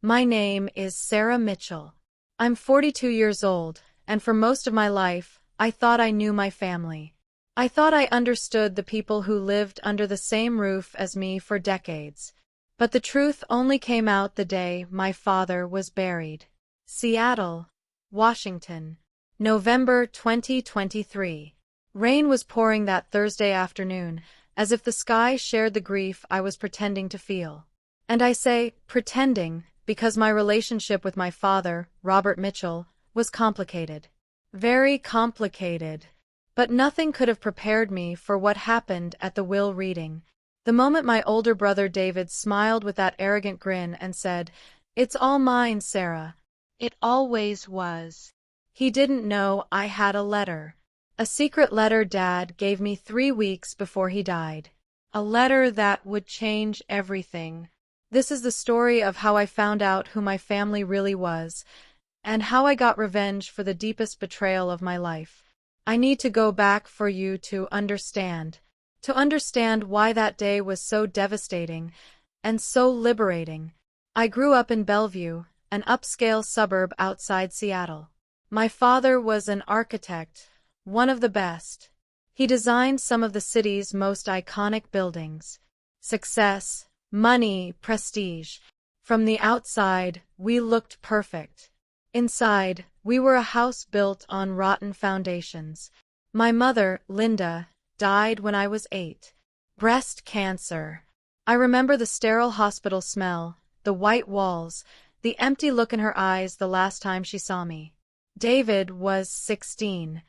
My name is Sarah Mitchell. I'm 42 years old, and for most of my life, I thought I knew my family. I thought I understood the people who lived under the same roof as me for decades. But the truth only came out the day my father was buried. Seattle, Washington, November 2023. Rain was pouring that Thursday afternoon, as if the sky shared the grief I was pretending to feel. And I say pretending because my relationship with my father, Robert Mitchell, was complicated. Very complicated. But nothing could have prepared me for what happened at the will reading. The moment my older brother David smiled with that arrogant grin and said, "It's all mine, Sarah." It always was. He didn't know I had a letter. A secret letter Dad gave me 3 weeks before he died. A letter that would change everything. This is the story of how I found out who my family really was, and how I got revenge for the deepest betrayal of my life. I need to go back for you to understand why that day was so devastating and so liberating. I grew up in Bellevue, an upscale suburb outside Seattle. My father was an architect, one of the best. He designed some of the city's most iconic buildings. Success, money, prestige. From the outside, we looked perfect. Inside, we were a house built on rotten foundations. My mother, Linda, died when I was 8. Breast cancer. I remember the sterile hospital smell, the white walls, the empty look in her eyes the last time she saw me. David was 16.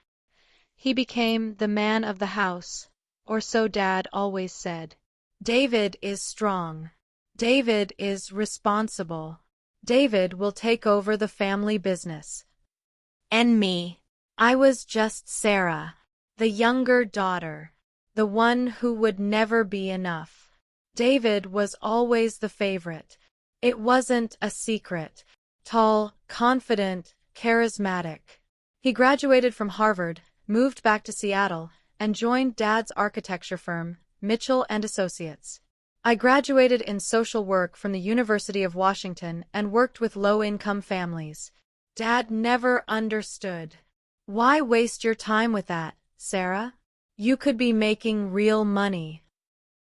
He became the man of the house, or so Dad always said. David is strong. David is responsible. David will take over the family business. And me. I was just Sarah, the younger daughter, the one who would never be enough. David was always the favorite. It wasn't a secret. Tall, confident, charismatic. He graduated from Harvard, moved back to Seattle, and joined Dad's architecture firm, Mitchell & Associates. I graduated in social work from the University of Washington and worked with low-income families. Dad never understood. Why waste your time with that, Sarah? You could be making real money.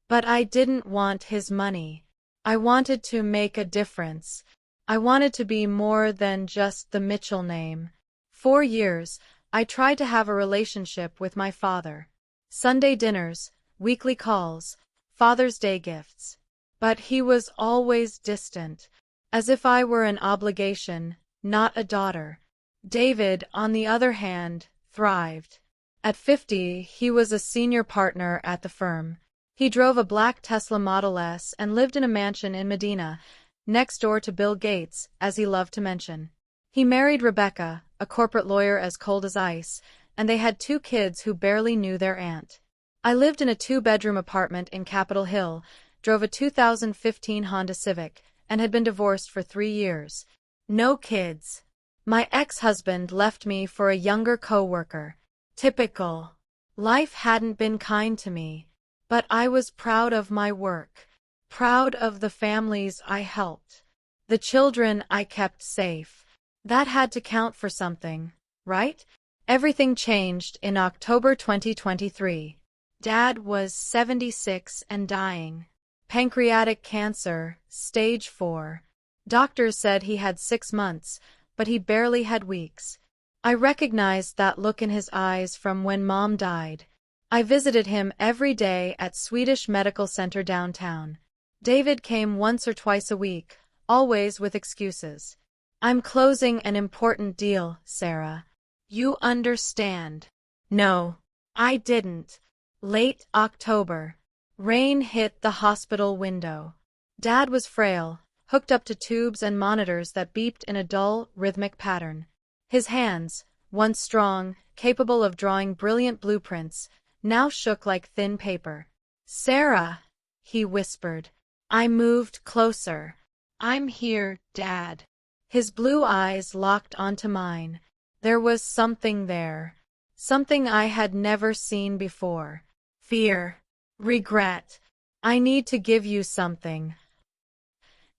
But I didn't want his money. I wanted to make a difference. I wanted to be more than just the Mitchell name. 4 years, I tried to have a relationship with my father. Sunday dinners, weekly calls, Father's Day gifts. But he was always distant, as if I were an obligation, not a daughter. David, on the other hand, thrived. At 50, he was a senior partner at the firm. He drove a black Tesla Model S and lived in a mansion in Medina, next door to Bill Gates, as he loved to mention. He married Rebecca, a corporate lawyer as cold as ice, and they had 2 kids who barely knew their aunt. I lived in a 2-bedroom apartment in Capitol Hill, drove a 2015 Honda Civic, and had been divorced for 3 years. No kids. My ex-husband left me for a younger co-worker. Typical. Life hadn't been kind to me, but I was proud of my work, proud of the families I helped, the children I kept safe. That had to count for something, right? Everything changed in October 2023. Dad was 76 and dying. Pancreatic cancer, stage 4. Doctors said he had 6 months, but he barely had weeks. I recognized that look in his eyes from when Mom died. I visited him every day at Swedish Medical Center downtown. David came once or twice a week, always with excuses. "I'm closing an important deal, Sarah. You understand." No, I didn't. Late October. Rain hit the hospital window. Dad was frail, hooked up to tubes and monitors that beeped in a dull, rhythmic pattern. His hands, once strong, capable of drawing brilliant blueprints, now shook like thin paper. "Sarah," he whispered. I moved closer. "I'm here, Dad." His blue eyes locked onto mine. There was something there. Something I had never seen before. Fear. Regret. "I need to give you something."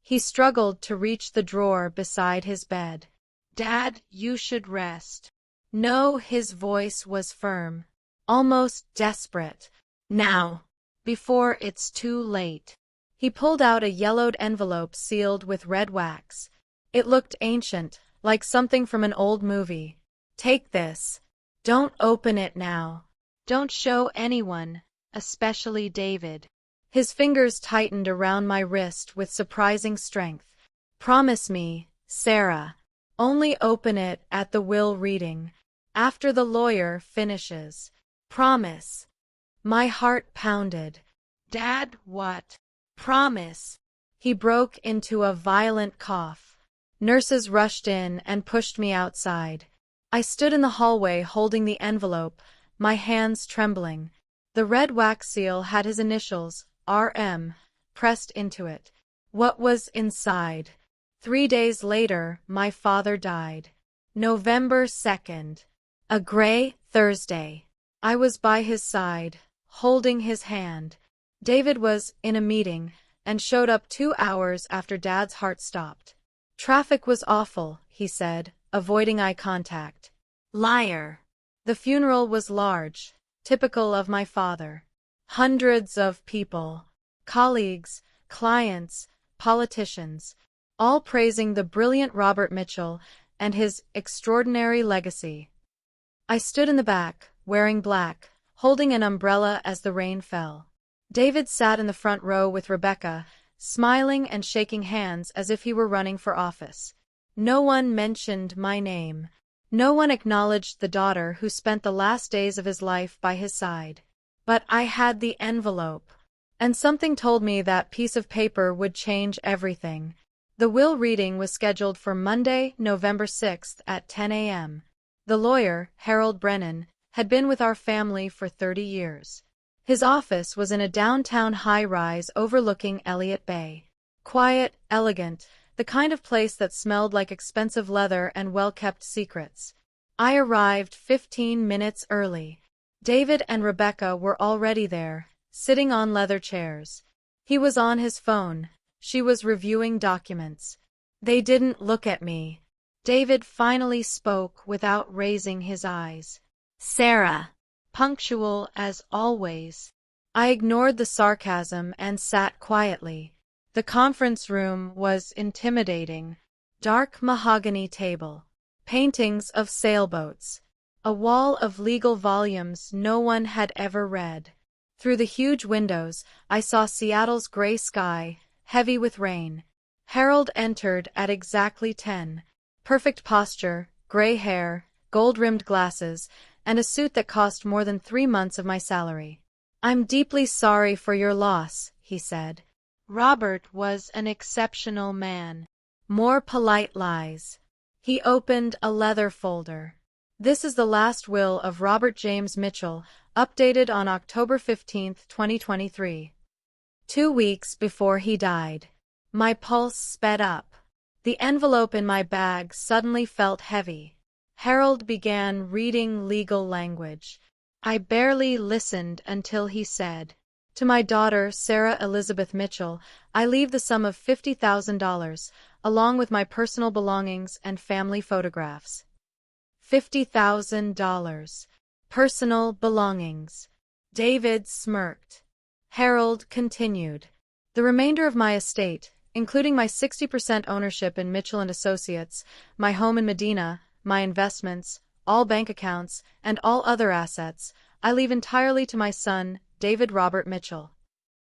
He struggled to reach the drawer beside his bed. "Dad, you should rest." "No," his voice was firm, almost desperate. "Now, before it's too late." He pulled out a yellowed envelope sealed with red wax. It looked ancient, like something from an old movie. "Take this. Don't open it now. Don't show anyone, especially David." His fingers tightened around my wrist with surprising strength. "Promise me, Sarah. Only open it at the will reading, after the lawyer finishes. Promise." My heart pounded. "Dad, what? Promise." He broke into a violent cough. Nurses rushed in and pushed me outside. I stood in the hallway holding the envelope, my hands trembling. The red wax seal had his initials, RM, pressed into it. What was inside? 3 days later, my father died. November 2nd. A gray Thursday. I was by his side, holding his hand. David was in a meeting and showed up 2 hours after Dad's heart stopped. "Traffic was awful," he said, avoiding eye contact. Liar. The funeral was large, typical of my father. Hundreds of people, colleagues, clients, politicians, all praising the brilliant Robert Mitchell and his extraordinary legacy. I stood in the back, wearing black, holding an umbrella as the rain fell. David sat in the front row with Rebecca, smiling and shaking hands as if he were running for office. No one mentioned my name. No one acknowledged the daughter who spent the last days of his life by his side. But I had the envelope. And something told me that piece of paper would change everything. The will reading was scheduled for Monday, November 6th at 10 a.m. The lawyer, Harold Brennan, had been with our family for 30 years. His office was in a downtown high-rise overlooking Elliott Bay. Quiet, elegant, the kind of place that smelled like expensive leather and well-kept secrets. I arrived 15 minutes early. David and Rebecca were already there, sitting on leather chairs. He was on his phone. She was reviewing documents. They didn't look at me. David finally spoke without raising his eyes. "Sarah." Punctual as always. I ignored the sarcasm and sat quietly. The conference room was intimidating. Dark mahogany table. Paintings of sailboats. A wall of legal volumes no one had ever read. Through the huge windows, I saw Seattle's gray sky, heavy with rain. Harold entered at exactly 10. Perfect posture, gray hair, gold-rimmed glasses, and a suit that cost more than 3 months of my salary. "I'm deeply sorry for your loss," he said. "Robert was an exceptional man." More polite lies. He opened a leather folder. "This is the last will of Robert James Mitchell, updated on October 15, 2023. 2 weeks before he died." My pulse sped up. The envelope in my bag suddenly felt heavy. Harold began reading legal language. I barely listened until he said, "To my daughter, Sarah Elizabeth Mitchell, I leave the sum of $50,000, along with my personal belongings and family photographs." $50,000. Personal belongings. David smirked. Harold continued. "The remainder of my estate, including my 60% ownership in Mitchell & Associates, my home in Medina, my investments, all bank accounts, and all other assets, I leave entirely to my son, David Robert Mitchell."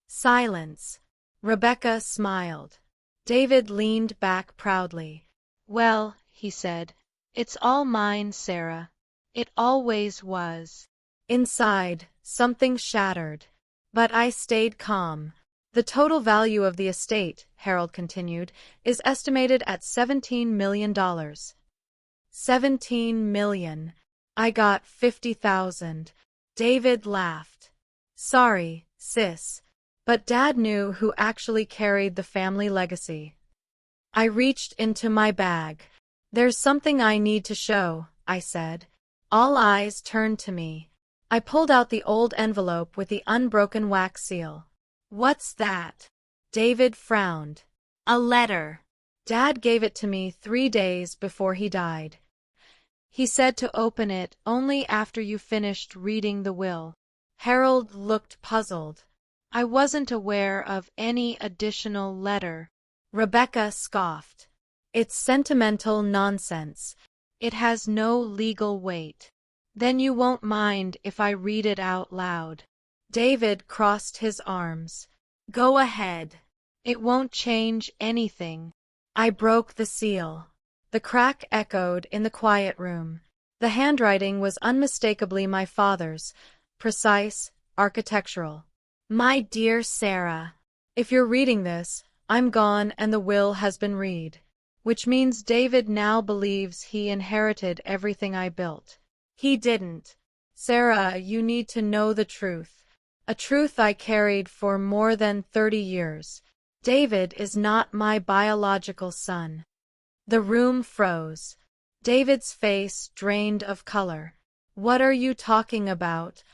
Silence. Rebecca smiled. David leaned back proudly. "Well," he said, "it's all mine, Sarah. It always was." Inside, something shattered. But I stayed calm. "The total value of the estate," Harold continued, "is estimated at $17 million. $17 million. I got 50,000. David laughed. "Sorry, sis. But Dad knew who actually carried the family legacy." I reached into my bag. "There's something I need to show," I said. All eyes turned to me. I pulled out the old envelope with the unbroken wax seal. "What's that?" David frowned. A letter. Dad gave it to me 3 days before he died. He said to open it only after you finished reading the will. Harold looked puzzled. I wasn't aware of any additional letter. Rebecca scoffed. It's sentimental nonsense. It has no legal weight. Then you won't mind if I read it out loud. David crossed his arms. Go ahead. It won't change anything. I broke the seal. The crack echoed in the quiet room. The handwriting was unmistakably my father's, precise, architectural. My dear Sarah, if you're reading this, I'm gone and the will has been read. Which means David now believes he inherited everything I built. He didn't. Sarah, you need to know the truth. A truth I carried for more than 30 years. David is not my biological son. The room froze. David's face drained of color. What are you talking about?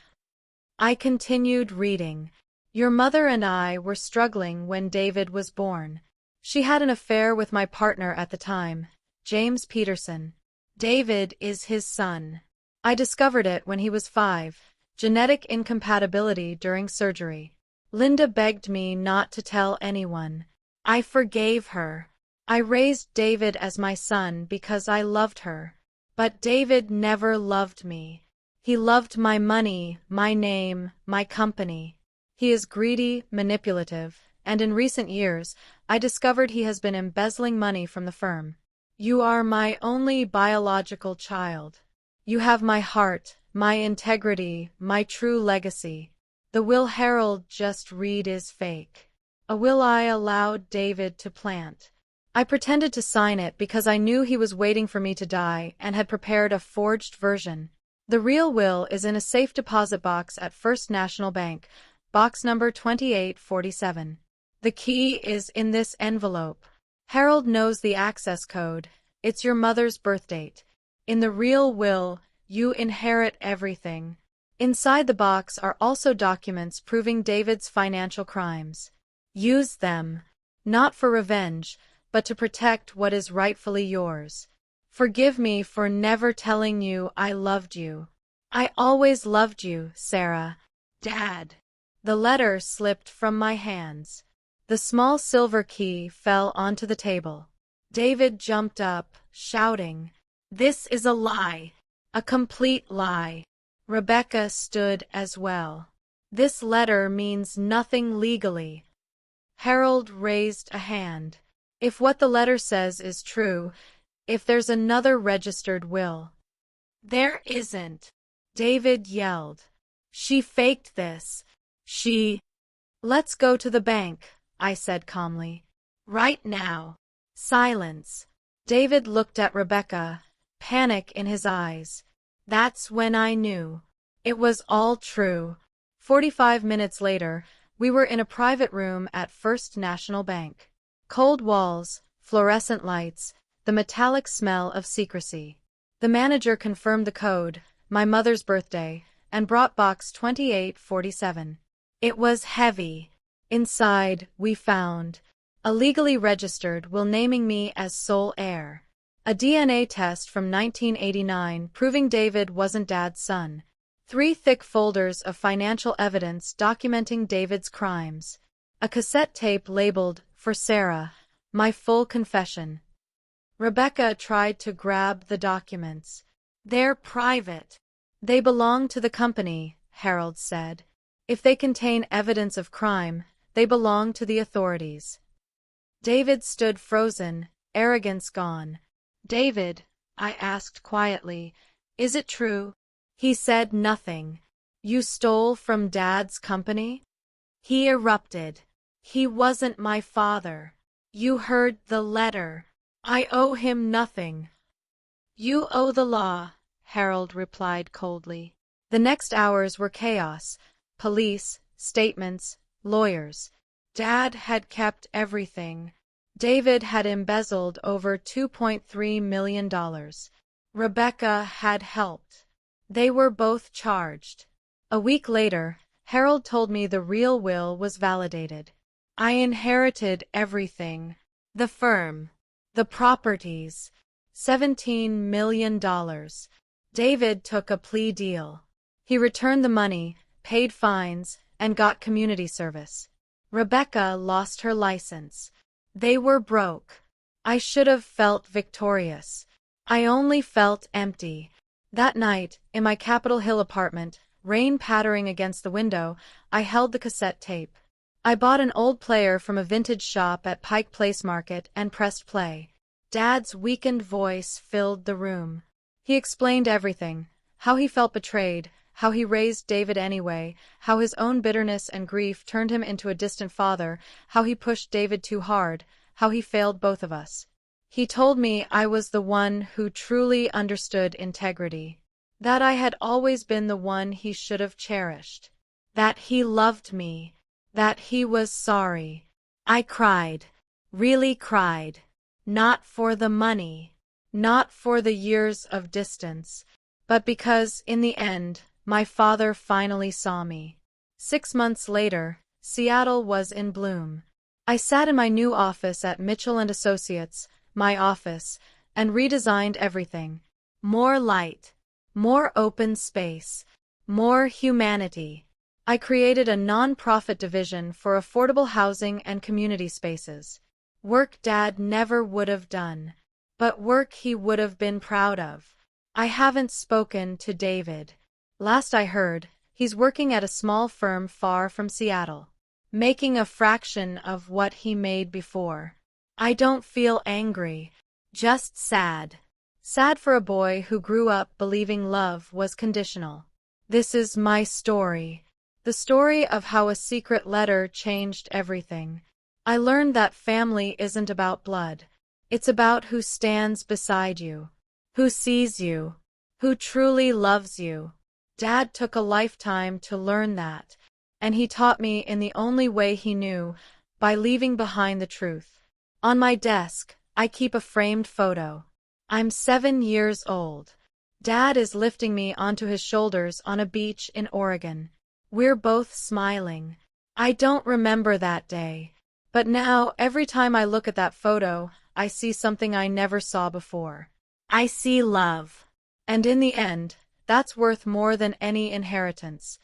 I continued reading. Your mother and I were struggling when David was born. She had an affair with my partner at the time, James Peterson. David is his son. I discovered it when he was 5, genetic incompatibility during surgery. Linda begged me not to tell anyone. I forgave her. I raised David as my son because I loved her. But David never loved me. He loved my money, my name, my company. He is greedy, manipulative, and in recent years, I discovered he has been embezzling money from the firm. You are my only biological child. You have my heart, my integrity, my true legacy. The will Harold just read is fake. A will I allowed David to plant. I pretended to sign it because I knew he was waiting for me to die and had prepared a forged version. The real will is in a safe deposit box at First National Bank, box number 2847. The key is in this envelope. Harold knows the access code. It's your mother's birth date. In the real will, you inherit everything. Inside the box are also documents proving David's financial crimes. Use them, not for revenge, but to protect what is rightfully yours. Forgive me for never telling you I loved you. I always loved you, Sarah. Dad. The letter slipped from my hands. The small silver key fell onto the table. David jumped up, shouting, "This is a lie. A complete lie." Rebecca stood as well. This letter means nothing legally. Harold raised a hand. If what the letter says is true, if there's another registered will. There isn't. David yelled. She faked this. Let's go to the bank, I said calmly. Right now. Silence. David looked at Rebecca, panic in his eyes. That's when I knew. It was all true. 45 minutes later, we were in a private room at First National Bank. Cold walls, fluorescent lights, the metallic smell of secrecy. The manager confirmed the code, my mother's birthday, and brought box 2847. It was heavy. Inside, we found a legally registered will naming me as sole heir. A DNA test from 1989 proving David wasn't Dad's son. 3 thick folders of financial evidence documenting David's crimes. A cassette tape labeled, "For Sarah," my full confession. Rebecca tried to grab the documents. They're private. They belong to the company, Harold said. If they contain evidence of crime, they belong to the authorities. David stood frozen, arrogance gone. David, I asked quietly, is it true? He said nothing. You stole from Dad's company? He erupted. He wasn't my father. You heard the letter. I owe him nothing. You owe the law, Harold replied coldly. The next hours were chaos. Police, statements, lawyers. Dad had kept everything. David had embezzled over $2.3 million. Rebecca had helped. They were both charged. A week later, Harold told me the real will was validated. I inherited everything. The firm. The properties. $17 million. David took a plea deal. He returned the money, paid fines, and got community service. Rebecca lost her license. They were broke. I should have felt victorious. I only felt empty. That night, in my Capitol Hill apartment, rain pattering against the window, I held the cassette tape. I bought an old player from a vintage shop at Pike Place Market and pressed play. Dad's weakened voice filled the room. He explained everything: how he felt betrayed, how he raised David anyway, how his own bitterness and grief turned him into a distant father, how he pushed David too hard, how he failed both of us. He told me I was the one who truly understood integrity, that I had always been the one he should have cherished, that he loved me, that he was sorry. I cried, really cried. Not for the money, not for the years of distance, but because, in the end, my father finally saw me. 6 months later, Seattle was in bloom. I sat in my new office at Mitchell & Associates, my office, and redesigned everything. More light, more open space, more humanity. I created a non-profit division for affordable housing and community spaces. Work Dad never would have done, but work he would have been proud of. I haven't spoken to David. Last I heard, he's working at a small firm far from Seattle, making a fraction of what he made before. I don't feel angry, just sad. Sad for a boy who grew up believing love was conditional. This is my story. The story of how a secret letter changed everything. I learned that family isn't about blood. It's about who stands beside you, who sees you, who truly loves you. Dad took a lifetime to learn that, and he taught me in the only way he knew, by leaving behind the truth. On my desk, I keep a framed photo. I'm 7 years old. Dad is lifting me onto his shoulders on a beach in Oregon. We're both smiling. I don't remember that day, but now every time I look at that photo, I see something I never saw before. I see love. And in the end, that's worth more than any inheritance.